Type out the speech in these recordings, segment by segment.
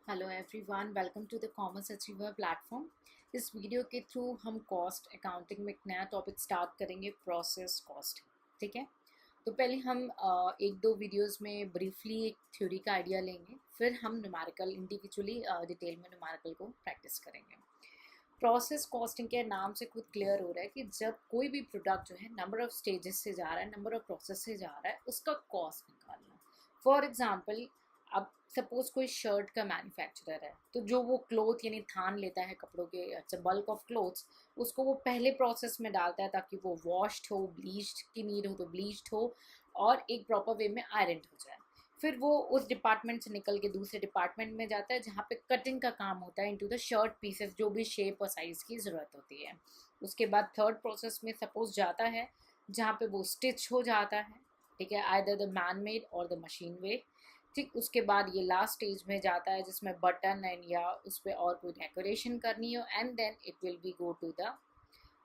Hello everyone, welcome to the commerce achiever platform. इस video के through हम cost accounting में एक नया टॉपिक स्टार्ट करेंगे, प्रोसेस कॉस्ट। ठीक है। तो पहले हम एक दो वीडियोस में ब्रीफली एक थ्योरी का आइडिया लेंगे, फिर हम न्यूमेरिकल इंडिविजुअली डिटेल में न्यूमेरिकल को प्रैक्टिस करेंगे। प्रोसेस कॉस्टिंग के नाम से खुद क्लियर हो रहा है कि जब कोई भी प्रोडक्ट जो है नंबर ऑफ स्टेजेस से जा रहा है, नंबर ऑफ प्रोसेस से जा रहा है, उसका कॉस्ट निकालना। फॉर एग्जांपल, अब सपोज कोई शर्ट का मैन्युफैक्चरर है, तो जो वो क्लोथ यानी थान लेता है कपड़ों के, अच्छा बल्क ऑफ क्लोथ्स, उसको वो पहले प्रोसेस में डालता है ताकि वो वॉश्ड हो, ब्लीच्ड की नीड हो तो ब्लीच्ड हो, और एक प्रॉपर वे में आयरन हो जाए। फिर वो उस डिपार्टमेंट से निकल के दूसरे डिपार्टमेंट में जाता है जहाँ पे कटिंग का काम होता है इनटू द शर्ट पीसेस, जो भी शेप और साइज़ की ज़रूरत होती है। उसके बाद थर्ड प्रोसेस में सपोज जाता है जहाँ पे वो स्टिच हो जाता है। ठीक है, आइदर द मैन मेड और द मशीन मेड। ठीक, उसके बाद ये लास्ट स्टेज में जाता है जिसमें बटन एंड या उस पर और कोई डेकोरेशन करनी हो, and then it will be go to the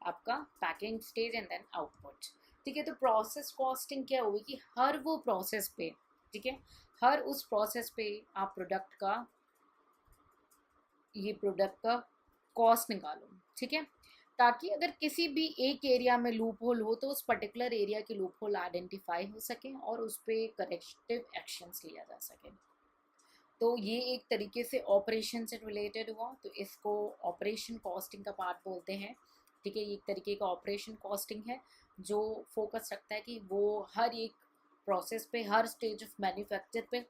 आपका packing stage and then output. ठीक है, तो प्रोसेस कॉस्टिंग क्या हुई कि हर वो प्रोसेस पे, ठीक है, हर उस प्रोसेस पे आप प्रोडक्ट का कॉस्ट निकालो। ठीक है, ताकि अगर किसी भी एक एरिया में लूप होल हो तो उस पर्टिकुलर एरिया की लूप होल आइडेंटिफाई हो सके और उस पर करेक्टिव एक्शंस लिया जा सके। तो ये एक तरीके से ऑपरेशन से रिलेटेड हुआ, तो इसको ऑपरेशन कॉस्टिंग का पार्ट बोलते हैं। ठीक है, ये एक तरीके का ऑपरेशन कॉस्टिंग है जो फोकस रखता है कि वो हर एक प्रोसेस पे, हर स्टेज ऑफ मैन्युफैक्चर पे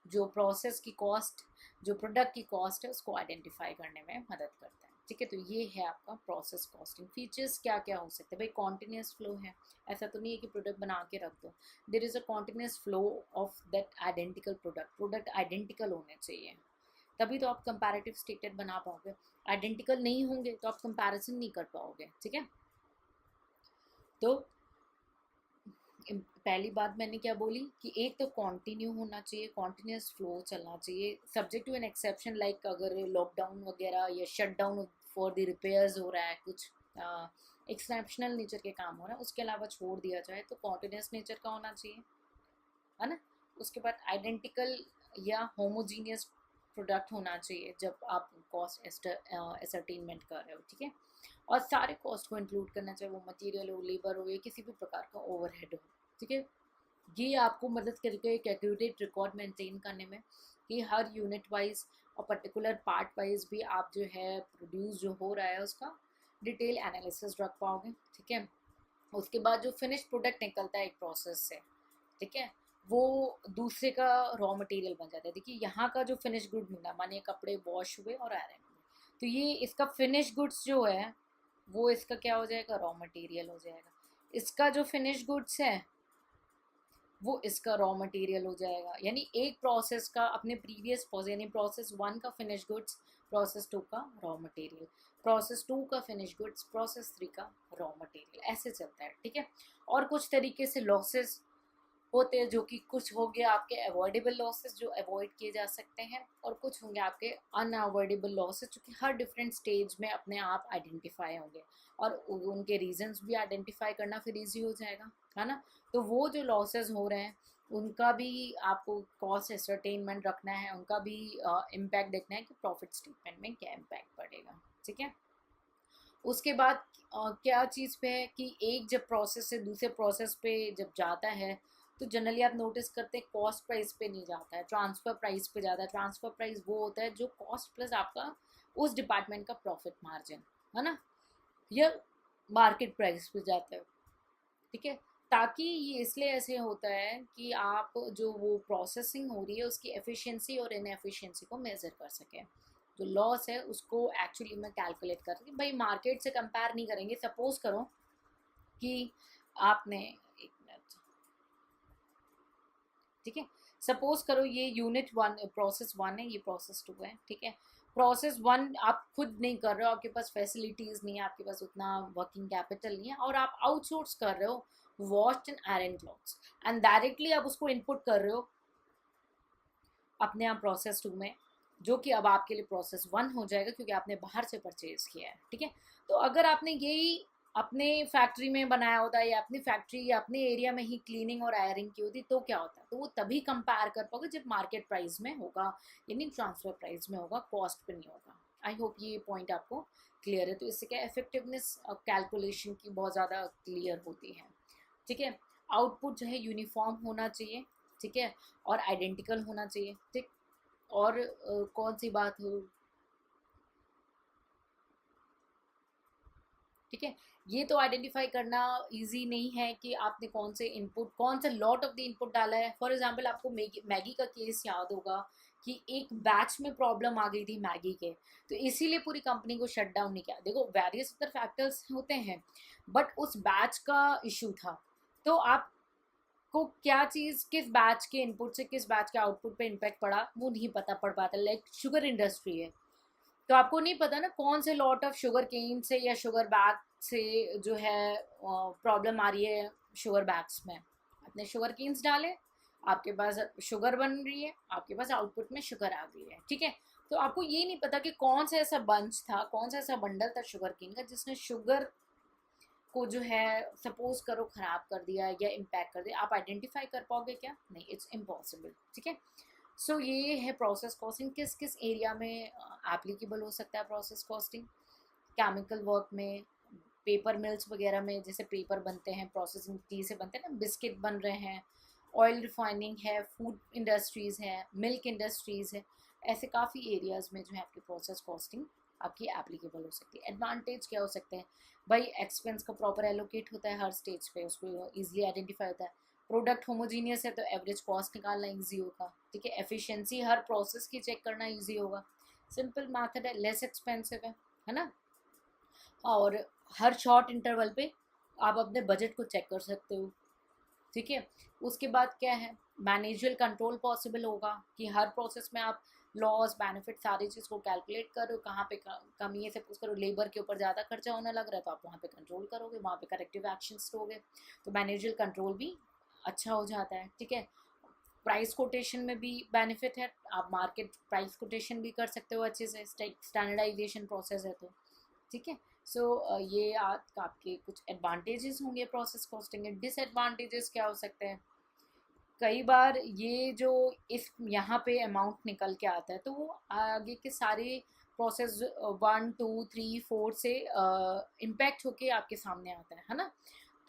जो प्रोसेस की कॉस्ट, जो प्रोडक्ट की कॉस्ट है, उसको आइडेंटिफाई करने में मदद करता है। ठीक है, तो ये है आपका प्रोसेस कॉस्टिंग। फीचर्स क्या क्या हो सकते हैं भाई? कॉन्टिन्यूस फ्लो है, ऐसा तो नहीं है कि प्रोडक्ट बना के रख दो। There is a continuous flow of that identical product. Product identical होने चाहिए, तभी तो आप कंपैरेटिव स्टेटमेंट बना पाओगे। आइडेंटिकल नहीं होंगे तो आप कंपैरिजन नहीं कर पाओगे। ठीक है, तो पहली बात मैंने क्या बोली कि एक तो कंटिन्यू होना चाहिए, कॉन्टिन्यूस फ्लो चलना चाहिए, subject to an exception, like अगर लॉकडाउन वगैरह या shut down for the repairs हो रहा है, कुछ एक्सेप्शनल नेचर के काम हो रहा है, उसके अलावा छोड़ दिया जाए तो कॉन्टिन्यूस नेचर का होना चाहिए, है ना। उसके बाद आइडेंटिकल या होमोजीनियस प्रोडक्ट होना चाहिए जब आप कॉस्ट एसरटेनमेंट कर रहे हो। ठीक है, और सारे कॉस्ट को इंक्लूड करना चाहिए, वो मटेरियल हो, लेबर हो, या किसी भी प्रकार का ओवरहेड हो। ठीक है, ये आपको मदद करेगा एक एक्यूरेट रिकॉर्ड मेंटेन करने में कि हर यूनिट वाइज और पर्टिकुलर पार्ट वाइज भी आप जो है प्रोड्यूस जो हो रहा है उसका डिटेल एनालिसिस रख पाओगे। ठीक है, उसके बाद जो फिनिश प्रोडक्ट निकलता है एक प्रोसेस से, ठीक है, वो दूसरे का रॉ मटेरियल बन जाता है। देखिए यहाँ का जो फिनिश गुड मिला, मानिए कपड़े वॉश हुए और आयरन हुए, तो ये इसका फिनिश गुड्स जो है वो इसका क्या हो जाएगा? रॉ मटेरियल हो जाएगा। इसका जो फिनिश गुड्स है वो इसका रॉ मटेरियल हो जाएगा। यानी एक प्रोसेस का अपने प्रीवियस प्रोसेस, यानी प्रोसेस वन का फिनिश गुड्स, प्रोसेस टू का रॉ मटेरियल, प्रोसेस टू का फिनिश गुड्स, प्रोसेस थ्री का रॉ मटेरियल, ऐसे चलता है। ठीक है, और कुछ तरीके से लॉसेस होते हैं जो कि कुछ हो गया आपके अवॉइडेबल लॉसेस जो अवॉइड किए जा सकते हैं, और कुछ होंगे आपके अनअवॉइडेबल लॉसेस जो कि हर डिफरेंट स्टेज में अपने आप आइडेंटिफाई होंगे, और उनके रीजंस भी आइडेंटिफाई करना फिर इजी हो जाएगा, है ना। तो वो जो लॉसेस हो रहे हैं उनका भी आपको कॉस्ट एसरटेनमेंट रखना है, उनका भी इम्पैक्ट देखना है कि प्रॉफिट स्टेटमेंट में क्या इम्पैक्ट पड़ेगा। ठीक है, उसके बाद क्या चीज़ पे है कि एक जब प्रोसेस से दूसरे प्रोसेस पे जब जाता है तो जनरली आप नोटिस करते हैं कॉस्ट प्राइस पे नहीं जाता है, ट्रांसफ़र प्राइस पे जाता है। ट्रांसफ़र प्राइस वो होता है जो कॉस्ट प्लस आपका उस डिपार्टमेंट का प्रॉफिट मार्जिन, है ना, या मार्केट प्राइस पे जाता है। ठीक है, ताकि ये इसलिए ऐसे होता है कि आप जो वो प्रोसेसिंग हो रही है उसकी एफिशिएंसी और इनएफिशिएंसी को मेज़र कर सकें। जो लॉस है उसको एक्चुअली में कैलकुलेट कर सकें। भाई मार्केट से कंपेयर नहीं करेंगे। सपोज करो कि आपने, एक मिनट, ठीक है, सपोज करो ये यूनिट वन प्रोसेस वन है, ये प्रोसेस टू है। ठीक है, प्रोसेस वन आप खुद नहीं कर रहे हो, आपके पास फैसिलिटीज़ नहीं है, आपके पास उतना वर्किंग कैपिटल नहीं है, और आप आउटसोर्स कर रहे हो wash and iron clothes, and directly आप उसको इनपुट कर रहे हो अपने आप प्रोसेस टू में, जो कि अब आपके लिए प्रोसेस वन हो जाएगा क्योंकि आपने बाहर से परचेज किया है। ठीक है, तो अगर आपने यही अपने फैक्ट्री में बनाया होता है या अपनी फैक्ट्री या अपने एरिया में ही क्लीनिंग और आयरिंग की होती, तो क्या होता है, तो वो तभी कंपेयर कर पाओगे जब मार्केट प्राइस में होगा, यानी ट्रांसफर प्राइस में होगा, कॉस्ट पे नहीं होगा। आई होप ये पॉइंट आपको क्लियर है। तो इससे क्या इफेक्टिवनेस कैलकुलेशन की बहुत ज़्यादा क्लियर होती है। ठीक है, आउटपुट जो है यूनिफॉर्म होना चाहिए, ठीक है, और आइडेंटिकल होना चाहिए। ठीक, और कौन सी बात हो, ठीक है, ये तो आइडेंटिफाई करना इजी नहीं है कि आपने कौन से इनपुट, कौन सा लॉट ऑफ द इनपुट डाला है। फॉर एग्जांपल आपको मैगी मैगी का केस याद होगा कि एक बैच में प्रॉब्लम आ गई थी मैगी के, तो इसीलिए पूरी कंपनी को शट डाउन नहीं किया। देखो वेरियस अदर फैक्टर्स होते हैं, बट उस बैच का इशू था। तो आपको क्या चीज़ किस बैच के इनपुट से किस बैच के आउटपुट पे इम्पैक्ट पड़ा वो नहीं पता पड़ पाता। लाइक शुगर इंडस्ट्री है, तो आपको नहीं पता ना कौन से लॉट ऑफ शुगर केन से या शुगर बैग से जो है प्रॉब्लम आ रही है शुगर बैग्स में। आपने शुगर केन्स डाले, आपके पास शुगर बन रही है, आपके पास आउटपुट में शुगर आ गई है, ठीक है। तो आपको ये नहीं पता कि कौन सा ऐसा बंच था, कौन सा ऐसा बंडल था शुगर केन का जिसने शुगर को जो है सपोज करो ख़राब कर दिया या इम्पैक्ट कर दिया। आप आइडेंटिफाई कर पाओगे क्या? नहीं, इट्स इम्पॉसिबल, ठीक है। सो ये है प्रोसेस कॉस्टिंग। किस किस एरिया में एप्लीकेबल हो सकता है प्रोसेस कॉस्टिंग? केमिकल वर्क में, पेपर मिल्स वगैरह में, जैसे पेपर बनते हैं, प्रोसेसिंग टी से बनते हैं ना, बिस्किट बन रहे हैं, ऑयल रिफाइनिंग है, फूड इंडस्ट्रीज़ है, मिल्क इंडस्ट्रीज़ है, ऐसे काफ़ी एरियाज़ में जो है आपकी प्रोसेस कॉस्टिंग आपकी एप्लीकेबल हो सकती है। एडवांटेज क्या हो सकते हैं भाई? एक्सपेंस का प्रॉपर एलोकेट होता है हर स्टेज पे, उसको ईजिली आइडेंटिफाई होता है। प्रोडक्ट होमोजीनियस है तो एवरेज कॉस्ट निकालना ईजी होगा, ठीक है। एफिशिएंसी हर प्रोसेस की चेक करना ईजी होगा। सिंपल मैथड है, लेस एक्सपेंसिव है ना। और हर शॉर्ट इंटरवल पे आप अपने बजट को चेक कर सकते हो, ठीक है। उसके बाद क्या है, मैनेजरियल कंट्रोल पॉसिबल होगा कि हर प्रोसेस में आप लॉस बेनिफिट सारी चीज़ को कैलकुलेट करो, कहाँ पे कमी है। सपोज करो लेबर के ऊपर ज़्यादा खर्चा होने लग रहा है तो आप वहाँ पे कंट्रोल करोगे, वहाँ पे करेक्टिव एक्शंस लोगे, तो मैनेजरियल कंट्रोल भी अच्छा हो जाता है, ठीक है। प्राइस कोटेशन में भी बेनिफिट है, आप मार्केट प्राइस कोटेशन भी कर सकते हो अच्छे से, स्टैंडर्डाइजेशन प्रोसेस है तो, ठीक है। सो ये आपके कुछ एडवांटेजेस होंगे प्रोसेस कॉस्टिंग के। डिसएडवांटेजेस क्या हो सकते हैं? कई बार ये जो इस यहाँ पे अमाउंट निकल के आता है तो वो आगे के सारे प्रोसेस 1 2 3 4 से इम्पैक्ट होके आपके सामने आता है ना।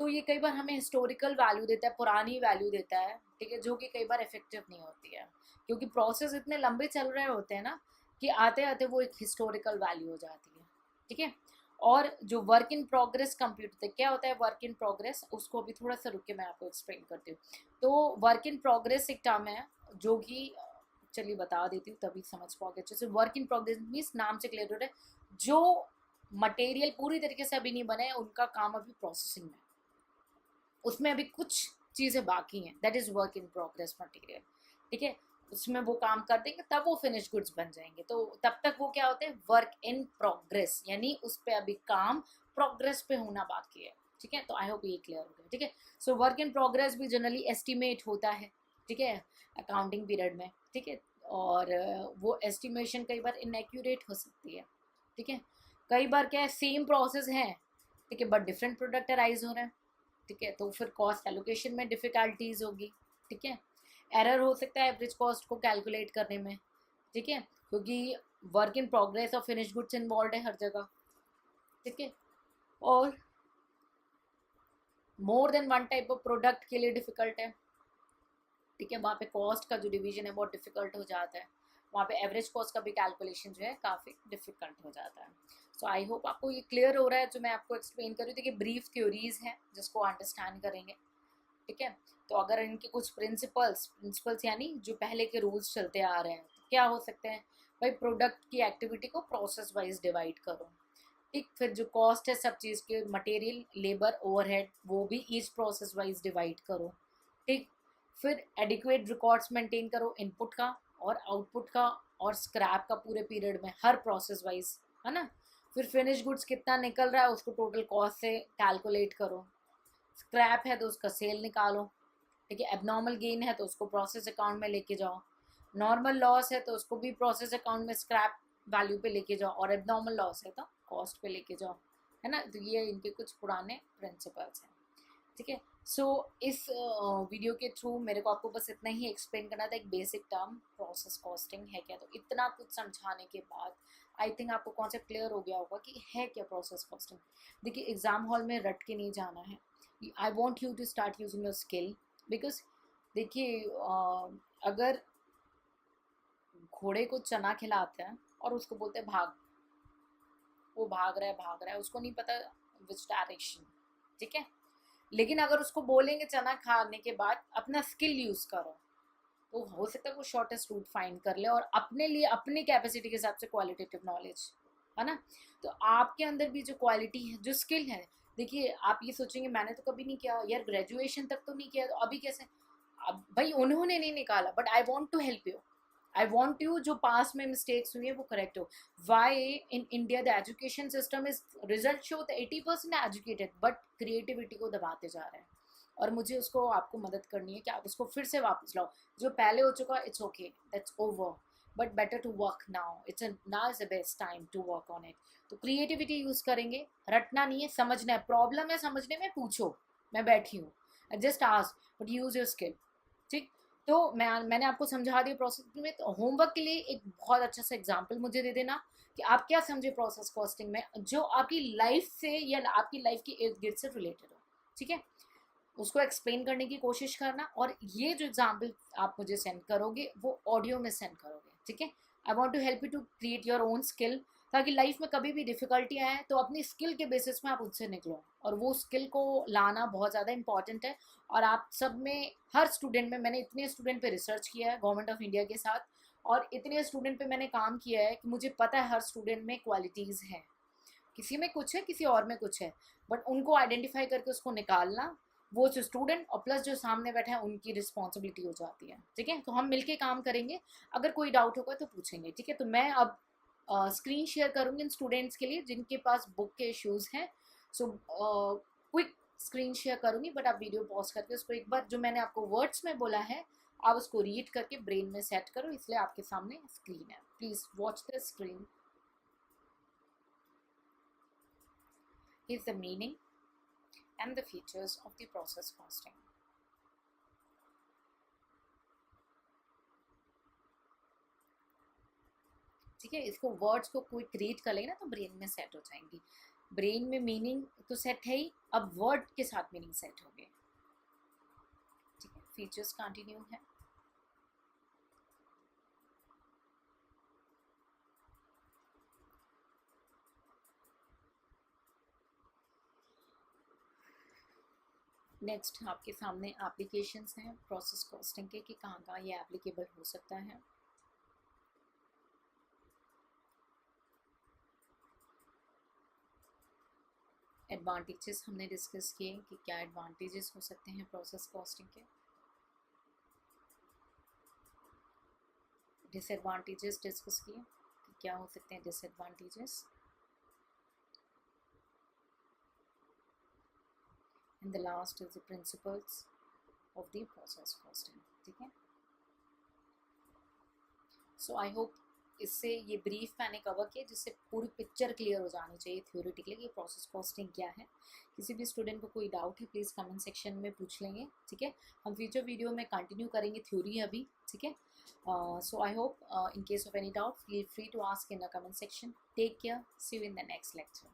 तो ये कई बार हमें हिस्टोरिकल वैल्यू देता है, पुरानी वैल्यू देता है, ठीक है, जो कि कई बार इफेक्टिव नहीं होती है, क्योंकि प्रोसेस इतने लंबे चल रहे होते हैं ना कि आते आते वो एक हिस्टोरिकल वैल्यू हो जाती है, ठीक है। और जो वर्क इन प्रोग्रेस कंप्यूट होता है, क्या होता है वर्क इन प्रोग्रेस, उसको अभी थोड़ा सा रुक के मैं आपको एक्सप्लेन करती हूँ। तो वर्क इन प्रोग्रेस एक टर्म है जो कि, चलिए बता देती हूँ तभी समझ पाओगे अच्छे से। वर्क इन प्रोग्रेस मीन्स नाम से क्लियर हो रहा है, जो मटेरियल पूरी तरीके से अभी नहीं बने उनका काम अभी प्रोसेसिंग में, उसमें अभी कुछ चीज़ें बाकी हैं, that is work in progress material, ठीक है। उसमें वो काम कर देंगे तब वो फिनिश गुड्स बन जाएंगे, तो तब तक वो क्या होते हैं, वर्क इन प्रोग्रेस, यानी उस पर अभी काम प्रोग्रेस पे होना बाकी है, ठीक है। तो आई होप ये क्लियर हो गया, ठीक है। सो वर्क इन प्रोग्रेस भी जनरली एस्टिमेट होता है, ठीक है, अकाउंटिंग पीरियड में, ठीक है। और वो एस्टिमेशन कई बार इनएक्यूरेट हो सकती है, ठीक है। कई बार क्या है, सेम प्रोसेस है, ठीक है, बट डिफरेंट प्रोडक्ट अराइज हो रहे हैं, ठीक है, तो फिर कॉस्ट एलोकेशन में डिफ़िकल्टीज होगी, ठीक है। एरर हो सकता है एवरेज कॉस्ट को कैलकुलेट करने में, ठीक है, क्योंकि वर्क इन प्रोग्रेस और फिनिश गुड्स इन्वॉल्व है हर जगह, ठीक है। और more than one type of product के लिए डिफ़िकल्ट है, ठीक है, वहाँ पे कॉस्ट का जो डिवीजन है बहुत डिफ़िकल्ट हो जाता है, वहाँ पे एवरेज कॉस्ट का भी कैलकुलेशन जो है काफ़ी डिफ़िकल्ट हो जाता है। सो आई होप आपको ये क्लियर हो रहा है जो मैं आपको एक्सप्लेन कर रही थी कि ब्रीफ थ्योरीज हैं जिसको अंडरस्टैंड करेंगे, ठीक है। तो अगर इनके कुछ प्रिंसिपल्स यानी जो पहले के रूल्स चलते आ रहे हैं तो क्या हो सकते हैं भाई? प्रोडक्ट की एक्टिविटी को प्रोसेस वाइज डिवाइड करो, ठीक। फिर जो कॉस्ट है सब चीज़ के, मटेरियल, लेबर, ओवरहेड, वो भी ईच प्रोसेस वाइज डिवाइड करो, ठीक। फिर एडिक्वेट रिकॉर्ड्स मेंटेन करो इनपुट का और आउटपुट का और स्क्रैप का पूरे पीरियड में, हर प्रोसेस वाइज, है ना। फिर फिनिश गुड्स कितना निकल रहा है उसको टोटल कॉस्ट से कैलकुलेट करो, स्क्रैप है तो उसका सेल निकालो, ठीक है। एबनॉर्मल गेन है तो उसको प्रोसेस अकाउंट में लेके जाओ, नॉर्मल लॉस है तो उसको भी प्रोसेस अकाउंट में स्क्रैप वैल्यू पे लेके जाओ, और एबनॉर्मल लॉस है तो कॉस्ट पे लेके जाओ, है ना। तो ये इनके कुछ पुराने प्रिंसिपल्स हैं, ठीक है। सो इस वीडियो के थ्रू मेरे को आपको बस इतना ही एक्सप्लेन करना था, एक बेसिक टर्म प्रोसेस कॉस्टिंग है क्या। तो इतना कुछ समझाने के बाद आई थिंक आपको कॉन्सेप्ट क्लियर हो गया होगा कि है क्या प्रोसेस कॉस्टिंग। देखिए एग्जाम हॉल में रट के नहीं जाना है। I want you to start using your skill, because देखिए अगर घोड़े को चना खिलाते हैं और उसको बोलते हैं भाग, वो भाग रहा है, उसको नहीं पता विच डायरेक्शन, ठीक है। लेकिन अगर उसको बोलेंगे चना खाने के बाद अपना स्किल यूज करो, तो हो सकता है वो शॉर्टेस्ट रूट फाइंड कर ले और अपने लिए अपनी कैपेसिटी के हिसाब से क्वालिटेटिव नॉलेज, है ना। तो आपके अंदर भी जो क्वालिटी है, जो स्किल है, देखिए आप ये सोचेंगे मैंने तो कभी नहीं किया यार, ग्रेजुएशन तक तो नहीं किया, तो अभी कैसे। अब भाई उन्होंने नहीं निकाला, but I want to help you, I want you जो पास में मिस्टेक्स हुई है वो करेक्ट हो। Why in India the education system is, result show the 80% educated, but creativity को दबाते जा रहे हैं। और मुझे उसको आपको मदद करनी है कि आप उसको फिर से वापस लाओ। जो पहले हो चुका it's okay, that's over, but better to work now, now is the best time to work on it. तो क्रिएटिविटी यूज करेंगे, रटना नहीं है, समझना है, प्रॉब्लम है समझने में, पूछो, मैं बैठी हूँ, just ask, but use your skill, ठीक। तो मैंने आपको समझा दिया प्रोसेस में। तो होमवर्क के लिए एक बहुत अच्छा सा एग्जांपल मुझे दे देना कि आप क्या समझे प्रोसेस कॉस्टिंग में, जो आपकी लाइफ से या आपकी लाइफ के इर्द गिर्द से रिलेटेड हो, ठीक है। उसको एक्सप्लेन करने की कोशिश करना, और ये जो एग्जाम्पल आप मुझे सेंड करोगे वो ऑडियो में सेंड करोगे, ठीक है। I want to help you to create your own skill, ताकि लाइफ में कभी भी डिफिकल्टी आए तो अपनी स्किल के बेसिस में आप उससे निकलो, और वो स्किल को लाना बहुत ज़्यादा इंपॉर्टेंट है। और आप सब में, हर स्टूडेंट में, मैंने इतने स्टूडेंट पे रिसर्च किया है गवर्नमेंट ऑफ इंडिया के साथ, और इतने स्टूडेंट पे मैंने काम किया है कि मुझे पता है हर स्टूडेंट में क्वालिटीज़ हैं, किसी में कुछ है किसी और में कुछ है, बट उनको आइडेंटिफाई करके उसको निकालना वो जो स्टूडेंट और प्लस जो सामने बैठा है उनकी रिस्पॉन्सिबिलिटी हो जाती है, ठीक है। तो हम मिलके काम करेंगे, अगर कोई डाउट होगा तो पूछेंगे, ठीक है। तो मैं अब स्क्रीन शेयर करूँगी इन स्टूडेंट्स के लिए जिनके पास बुक के इश्यूज़ हैं। सो क्विक स्क्रीन शेयर करूँगी, बट आप वीडियो पॉज करके उसको एक बार जो मैंने आपको वर्ड्स में बोला है आप उसको रीड करके ब्रेन में सेट करो, इसलिए आपके सामने स्क्रीन है, please watch the screen. Is the meaning and the features of the process costing. ठीक है, इसको वर्ड्स को कोई रीड कर लेगा ना तो ब्रेन में सेट हो जाएंगी। ब्रेन में मीनिंग तो सेट है ही, अब वर्ड के साथ मीनिंग सेट हो गए, ठीक है। फीचर्स कंटिन्यू है। नेक्स्ट आपके सामने एप्लीकेशंस हैं प्रोसेस कॉस्टिंग के, कि कहाँ कहाँ ये एप्लीकेबल हो सकता है। एडवांटेजेस हमने डिस्कस किए कि क्या एडवांटेजेस हो सकते हैं प्रोसेस कॉस्टिंग के। डिसएडवांटेजेस डिस्कस किए कि क्या हो सकते हैं disadvantages. And the last is the principles of the process costing, ठीक है। सो आई होप इससे ये ब्रीफ मैंने कवर किया जिससे पूरी पिक्चर क्लियर हो जानी चाहिए थ्योरेटिकली कि प्रोसेस कॉस्टिंग क्या है। किसी भी स्टूडेंट को कोई डाउट है प्लीज़ कमेंट सेक्शन में पूछ लेंगे, ठीक है। हम फ्यूचर वीडियो में कंटिन्यू करेंगे थ्योरी अभी, ठीक है। So I hope in case of any doubt feel free to ask in the comment section. Take care, see you in the next lecture.